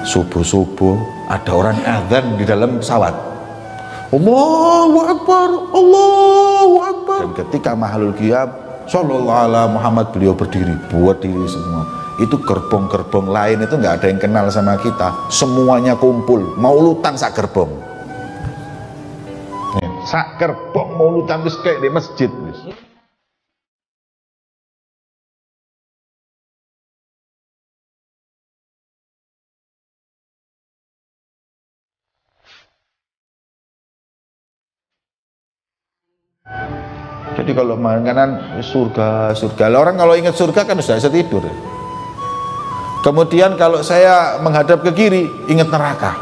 Subuh-subuh ada orang azan di dalam pesawat. Allahu Akbar, Allahu Akbar. Dan ketika mahalul qiyam, sallallahu ala Muhammad, beliau berdiri, buat diri semua. Itu gerbong-gerbong lain itu nggak ada yang kenal sama kita, semuanya kumpul, maulutan sak gerbong. Sak gerbong maulutan terus kayak di masjid. Jadi kalau makanan surga, orang kalau ingat surga kan sudah bisa tidur. Kemudian kalau saya menghadap ke kiri, ingat neraka,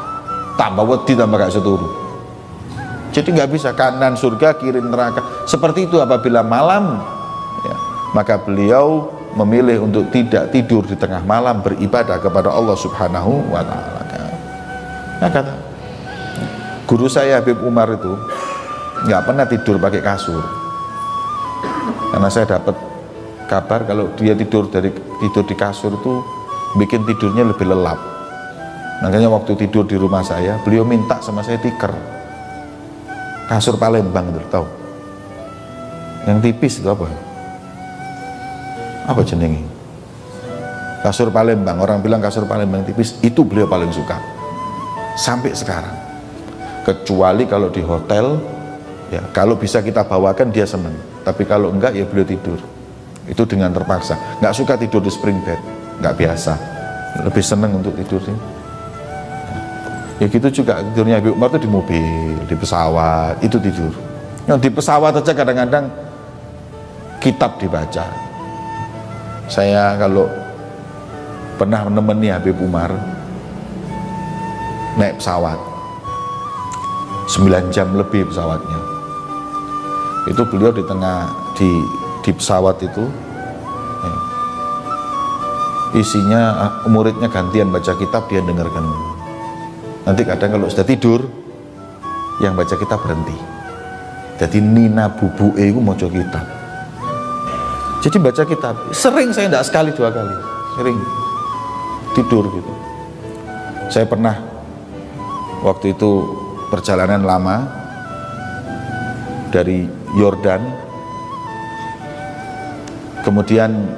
tambah wedi, tambah gak seturu. Jadi nggak bisa kanan surga, kiri neraka. Seperti itu apabila malam, ya, maka beliau memilih untuk tidak tidur di tengah malam, beribadah kepada Allah Subhanahu wa Ta'ala. Nah, kata guru saya Habib Umar itu nggak pernah tidur pakai kasur. Karena saya dapat kabar kalau dia tidur di kasur itu bikin tidurnya lebih lelap. Makanya waktu tidur di rumah saya, beliau minta sama saya tikar, kasur Palembang itu, tahu? Yang tipis itu apa? Apa jenenge? Kasur Palembang. Orang bilang kasur Palembang tipis, itu beliau paling suka sampai sekarang. Kecuali kalau di hotel, ya kalau bisa kita bawakan dia senang. Tapi kalau enggak ya beliau tidur. Itu dengan terpaksa. Nggak suka tidur di spring bed, nggak biasa. Lebih senang untuk tidur sih. Ya gitu juga tidurnya Habib Umar itu di mobil, di pesawat, itu tidur. Yang di pesawat aja kadang-kadang kitab dibaca. Saya kalau pernah menemani Habib Umar naik pesawat 9 jam lebih pesawatnya. Itu beliau di tengah di pesawat itu ya, isinya muridnya gantian baca kitab, dia dengarkan. Nanti kadang kalau sudah tidur yang baca kitab berhenti. Jadi nina bubuke itu maca kitab. Jadi baca kitab. Sering saya tidak sekali 2 kali. Sering tidur gitu. Saya pernah waktu itu perjalanan lama dari Yordan kemudian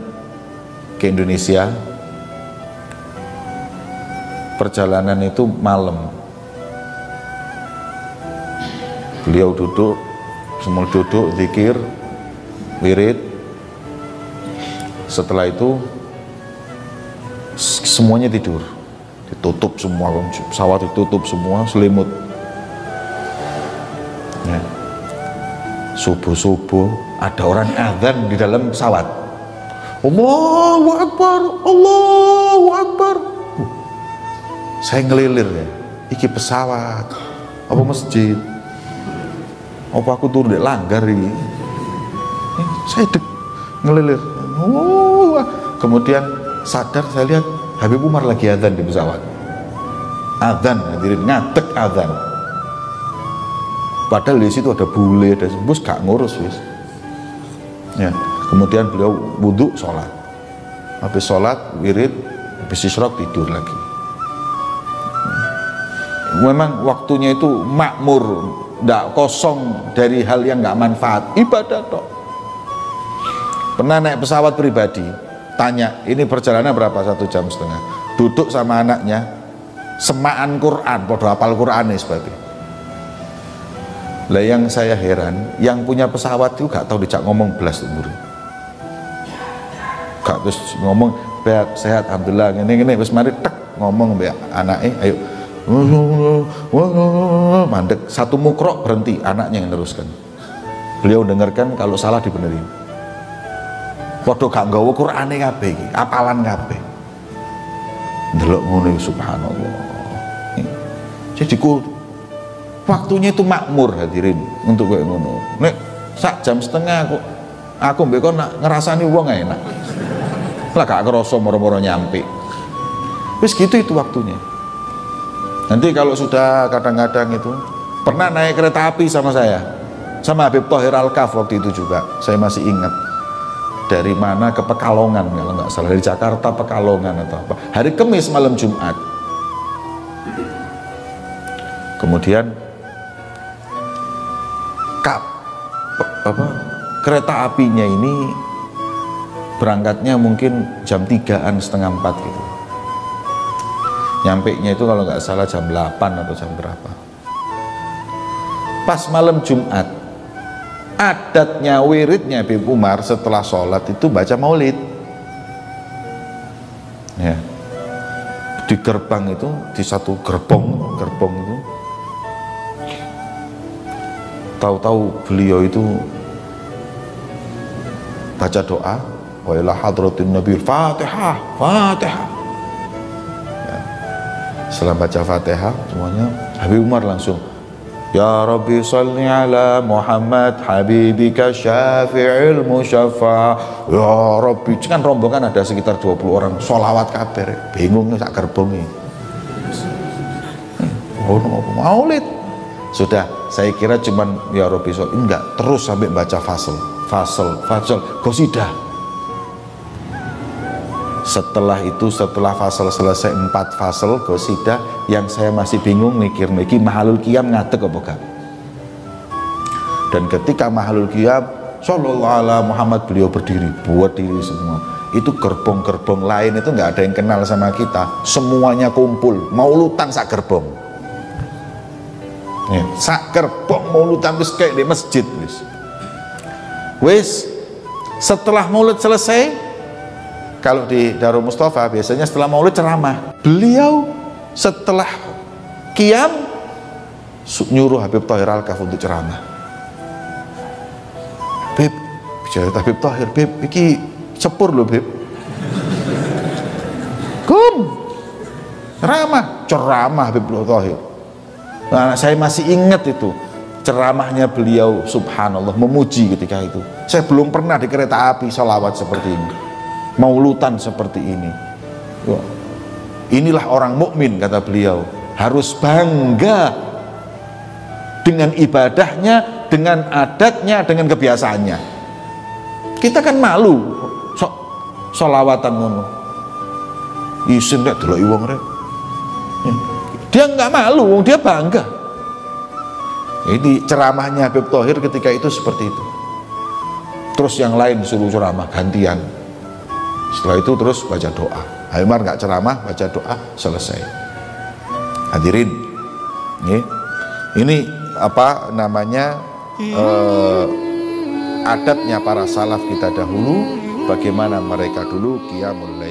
ke Indonesia. Perjalanan itu malam, beliau duduk, semua duduk, zikir, wirid. Setelah itu semuanya tidur, ditutup semua, pesawat ditutup semua, selimut. Ya. Subuh-subuh ada orang azan di dalam pesawat. Allahu Akbar, Allahu Akbar. Saya ngelilir ya, iki pesawat apa masjid, apa aku turun di langgar ini. Saya ngelilir. Oh, kemudian sadar, saya lihat Habib Umar lagi azan di pesawat. Azan, hadirin, ngadeg azan. Padahal di situ ada bule, ada bus, gak ngurus wis. Ya, kemudian beliau wudhu, sholat. Habis sholat, wirid, habis isyraq tidur lagi. Memang waktunya itu makmur, tidak kosong dari hal yang nggak manfaat, ibadah toh. Pernah naik pesawat pribadi, tanya, ini perjalanan berapa? 1,5 jam. Duduk sama anaknya, semaan Quran, podo hafal Quran nih sebabnya. Lah yang saya heran, yang punya pesawat itu gak tahu dijak ngomong belas umur. Gak terus ngomong, "Beb, sehat alhamdulillah, ngene wis mari tek ngomong mbek anake, ayo mandek, satu mukrok berhenti, anaknya yang teruskan. Beliau dengarkan, kalau salah dibenerin. Padha gak nggawa Qur'ane kabeh iki, apalan kabeh. Ndelok ngono subhanallah. Jadi waktunya itu makmur hadirin untuk kayak ngono. Nek sak jam setengah aku mbek kon ngrasani wong enak. Lah gak kerasa moro-moro nyampe. Wis gitu itu waktunya. Nanti kalau sudah kadang-kadang itu pernah naik kereta api sama saya, sama Habib Thohir Al-Kaf waktu itu juga, saya masih ingat. Dari mana ke Pekalongan kalau nggak salah, dari Jakarta Pekalongan atau apa. Hari Kamis malam Jumat. Kemudian kereta apinya ini berangkatnya mungkin jam 3-an, setengah 4 gitu. Nyampenya itu kalau nggak salah jam 8 atau jam berapa. Pas malam Jumat, adatnya, wiridnya Habib Umar setelah sholat itu baca maulid ya. Di gerbang itu, di satu gerbong itu, tahu-tahu beliau itu baca doa, wa ila hadratin nabi Fatihah ya. Setelah baca Fatihah semuanya, Habib Umar langsung, ya Rabbi salli ala Muhammad habibika syafi'il musyaffa. Ya Rabbi, kan rombongan ada sekitar 20 orang, sholawat kabeh, bingung sak gerbong ini. Maulid. Sudah, saya kira cuman ya Rabbi salli, enggak, terus sampai baca fasal, qasidah. Setelah itu, setelah fasal selesai 4 fasal qasidah, yang saya masih bingung mikir mahalul qiyam ngadeg apa gak. Dan ketika mahalul qiyam sallallahu ala Muhammad, beliau berdiri, buat diri semua. Itu gerbong-gerbong lain itu nggak ada yang kenal sama kita, semuanya kumpul maulutan sak gerbong ya, sak gerbong maulutan wis kayak di masjid wis. Setelah maulid selesai, kalau di Darul Mustafa biasanya setelah maulid ceramah, beliau setelah qiyam nyuruh Habib Thohir Al-Kaf untuk ceramah. Beb, bicara Habib Thohir, Beb, iki sepur loh Beb, ceramah Habib Thohir. Nah, saya masih ingat itu ceramahnya beliau, subhanallah, memuji ketika itu. Saya belum pernah di kereta api sholawat seperti ini, maulutan seperti ini. Inilah orang mukmin, kata beliau, harus bangga dengan ibadahnya, dengan adatnya, dengan kebiasaannya. Kita kan malu sholawatan ngono, isin rek delok wong rek. Dia nggak malu, dia bangga. Ini ceramahnya Habib Thohir ketika itu seperti itu. Terus yang lain suruh ceramah gantian. Setelah itu terus baca doa. Habib Umar nggak ceramah, baca doa, selesai. Hadirin, ini apa namanya, adatnya para salaf kita dahulu, bagaimana mereka dulu qiyamul lail.